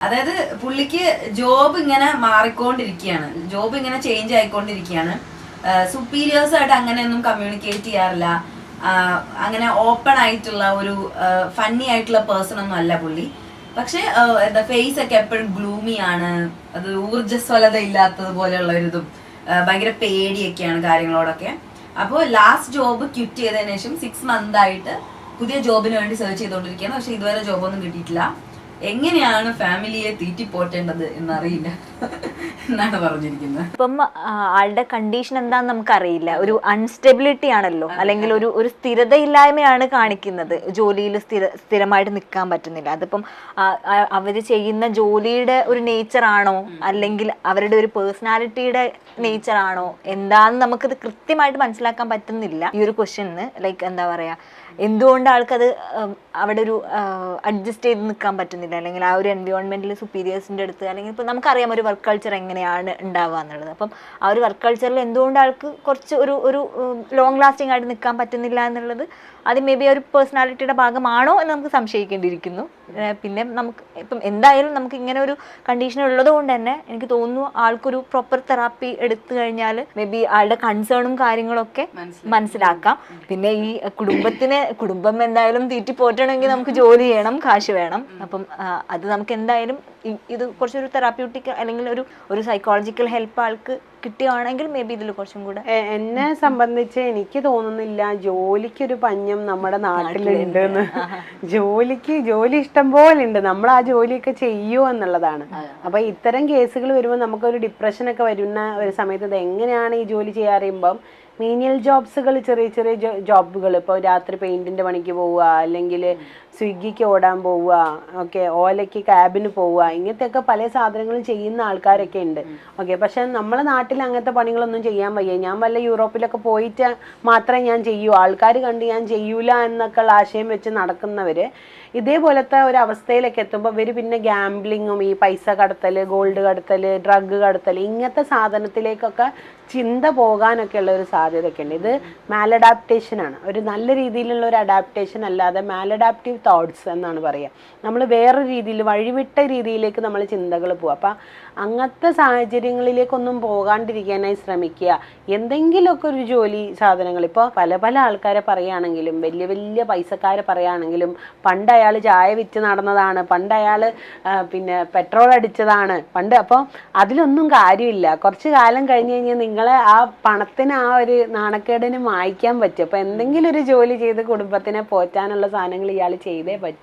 അതായത് പുള്ളിക്ക് ജോബ് ഇങ്ങനെ മാറിക്കൊണ്ടിരിക്കുകയാണ്, ജോബ് ഇങ്ങനെ ചേഞ്ച് ആയിക്കൊണ്ടിരിക്കുകയാണ്. സുപ്പീരിയേഴ്സ് ആയിട്ട് അങ്ങനെയൊന്നും കമ്മ്യൂണിക്കേറ്റ് ചെയ്യാറില്ല. അങ്ങനെ ഓപ്പൺ ആയിട്ടുള്ള ഒരു ഫണ്ണി ആയിട്ടുള്ള പേഴ്സൺ ഒന്നും അല്ല പുള്ളി. പക്ഷെ എന്താ ഫേസ് ഒക്കെ എപ്പോഴും ഗ്ലൂമി ആണ്, അത് ഊർജ്ജസ്വലത ഇല്ലാത്തത് പോലെയുള്ള ഒരു ഇതും ഭയങ്കര പേടിയൊക്കെയാണ് കാര്യങ്ങളോടൊക്കെ. അപ്പോൾ ലാസ്റ്റ് ജോബ് ക്വിറ്റ് ചെയ്തതിനു ശേഷം 6 months ആയിട്ട് പുതിയ ജോബിന് വേണ്ടി സെർച്ച് ചെയ്തുകൊണ്ടിരിക്കുകയാണ്. പക്ഷെ ഇതുവരെ ജോബൊന്നും കിട്ടിയിട്ടില്ല. എങ്ങനെയാണ് ഫാമിലിയെ തീറ്റിപ്പോറ്റേണ്ടത് എന്നറിയില്ല എന്നാണ് പറഞ്ഞിരിക്കുന്നത്. ഇപ്പം ആളുടെ കണ്ടീഷൻ എന്താന്ന് നമുക്കറിയില്ല. ഒരു അൺസ്റ്റെബിലിറ്റി ആണല്ലോ, അല്ലെങ്കിൽ ഒരു സ്ഥിരതയില്ലായ്മയാണ് കാണിക്കുന്നത്. ജോലിയിൽ സ്ഥിരമായിട്ട് നിൽക്കാൻ പറ്റുന്നില്ല. അതിപ്പം അവര് ചെയ്യുന്ന ജോലിയുടെ ഒരു നേച്ചർ ആണോ, അല്ലെങ്കിൽ അവരുടെ ഒരു പേഴ്സണാലിറ്റിയുടെ നേച്ചർ ആണോ, എന്താന്ന് നമുക്കത് കൃത്യമായിട്ട് മനസ്സിലാക്കാൻ പറ്റുന്നില്ല ഈ ഒരു ക്വസ്റ്റ്യന്. ലൈക്ക് എന്താ പറയാ, എന്തുകൊണ്ട് ആൾക്കത് അവിടെ ഒരു അഡ്ജസ്റ്റ് ചെയ്ത് നിൽക്കാൻ പറ്റുന്നില്ല, അല്ലെങ്കിൽ ആ ഒരു എൻവയോൺമെന്റിൽ സുപ്പീരിയേഴ്സിന്റെ അടുത്ത്, അല്ലെങ്കിൽ ഇപ്പൊ നമുക്കറിയാം ഒരു വർക്ക് കൾച്ചർ എങ്ങനെയാണ് ഉണ്ടാവുക എന്നുള്ളത്. അപ്പം ആ ഒരു വർക്ക് കൾച്ചറിൽ എന്തുകൊണ്ട് ആൾക്ക് കുറച്ച് ഒരു ലോങ് ലാസ്റ്റിംഗ് ആയിട്ട് നിൽക്കാൻ പറ്റുന്നില്ല എന്നുള്ളത് അത് മേ ബി ഒരു പേഴ്സണാലിറ്റിയുടെ ഭാഗമാണോ എന്ന് നമുക്ക് സംശയിക്കേണ്ടിയിരിക്കുന്നു. പിന്നെ നമുക്ക് ഇപ്പം എന്തായാലും നമുക്ക് ഇങ്ങനെ ഒരു കണ്ടീഷൻ ഉള്ളത് കൊണ്ട് തന്നെ എനിക്ക് തോന്നുന്നു ആൾക്കൊരു പ്രോപ്പർ തെറാപ്പി എടുത്തു കഴിഞ്ഞാൽ മേ ബി ആളുടെ കൺസേണും കാര്യങ്ങളൊക്കെ മനസ്സിലാക്കാം. പിന്നെ ഈ കുടുംബം എന്തായാലും തീറ്റി പോറ്റണമെങ്കിൽ നമുക്ക് ജോലി ചെയ്യണം, കാശ് വേണം. അപ്പം അത് നമുക്ക് എന്തായാലും ഇത് കുറച്ചൊരു തെറാപ്യൂട്ടിക് അല്ലെങ്കിൽ ഒരു സൈക്കോളജിക്കൽ ഹെൽപ്പ് ആൾക്ക് കിട്ടുകയാണെങ്കിൽ മേ ബി ഇതിൽ കുറച്ചും കൂടെ. എന്നെ സംബന്ധിച്ച് എനിക്ക് തോന്നുന്നില്ല ജോലിക്കൊരു പഞ്ഞം നമ്മുടെ നാട്ടിലുണ്ടെന്ന്. ജോലി ഇഷ്ടം പോലെ ഉണ്ട്, നമ്മൾ ആ ജോലിയൊക്കെ ചെയ്യുമോ എന്നുള്ളതാണ്. അപ്പൊ ഇത്തരം കേസുകൾ വരുമ്പോൾ നമുക്കൊരു ഡിപ്രഷനൊക്കെ വരുന്ന ഒരു സമയത്ത് ഇത് എങ്ങനെയാണ് ഈ ജോലി ചെയ്യാറിയുമ്പം മീനിയൽ ജോബ്സുകൾ, ചെറിയ ജോബുകൾ, ഇപ്പോൾ രാത്രി പെയിന്റിന്റെ പണിക്ക് പോവുക, അല്ലെങ്കിൽ സ്വിഗ്ഗിക്ക് ഓടാൻ പോവുക, ഓക്കെ, ഓലയ്ക്ക് ക്യാബിന് പോവുക, ഇങ്ങനത്തെയൊക്കെ പല സാധനങ്ങളും ചെയ്യുന്ന ആൾക്കാരൊക്കെ ഉണ്ട്. ഓക്കെ, പക്ഷെ നമ്മളെ നാട്ടിൽ അങ്ങനത്തെ പണികളൊന്നും ചെയ്യാൻ വയ്യ. ഞാൻ വല്ല യൂറോപ്പിലൊക്കെ പോയിട്ട് മാത്രമേ ഞാൻ ചെയ്യൂ, ആൾക്കാർ കണ്ട് ഞാൻ ചെയ്യൂല എന്നൊക്കെ ഉള്ള ആശയം വെച്ച് നടക്കുന്നവര് ഇതേപോലത്തെ ഒരു അവസ്ഥയിലൊക്കെ എത്തുമ്പോൾ ഇവർ പിന്നെ ഗാംബ്ലിങ്ങും ഈ പൈസ കടത്തൽ, ഗോൾഡ് കടത്തൽ, ഡ്രഗ് കടത്തൽ, ഇങ്ങനത്തെ സാധനത്തിലേക്കൊക്കെ ചിന്ത പോകാനൊക്കെ ഉള്ള ഒരു സാധ്യതയൊക്കെ ഉണ്ട്. ഇത് മാലഡാപ്റ്റേഷനാണ്, ഒരു നല്ല രീതിയിലുള്ള ഒരു അഡാപ്റ്റേഷൻ അല്ലാതെ മാലഡാപ്റ്റീവ് തോട്ട്സ് എന്നാണ് പറയുക. നമ്മൾ വേറൊരു രീതിയിൽ വഴിവിട്ട രീതിയിലേക്ക് നമ്മൾ ചിന്തകൾ പോവുക. അപ്പം അങ്ങനത്തെ സാഹചര്യങ്ങളിലേക്കൊന്നും പോകാണ്ടിരിക്കാനായി ശ്രമിക്കുക. എന്തെങ്കിലുമൊക്കെ ഒരു ജോലി സാധനങ്ങൾ, ഇപ്പോൾ പല ആൾക്കാരെ പറയുകയാണെങ്കിലും വലിയ പൈസക്കാരെ പറയുകയാണെങ്കിലും പണ്ട് അയാൾ ചായ വിറ്റ് നടന്നതാണ്, പണ്ട് അയാൾ പിന്നെ പെട്രോൾ അടിച്ചതാണ് പണ്ട്. അപ്പോൾ അതിലൊന്നും കാര്യമില്ല. കുറച്ച് കാലം കഴിഞ്ഞ് കഴിഞ്ഞാൽ നിങ്ങളെ ആ പണത്തിന് ആ ഒരു നാണക്കേടിന് മായ്ക്കാൻ പറ്റും. അപ്പോൾ എന്തെങ്കിലും ഒരു ജോലി ചെയ്ത് കുടുംബത്തിനെ പോറ്റാനുള്ള സാധനങ്ങൾ ഇയാൾ ചെയ്തേ പറ്റൂ.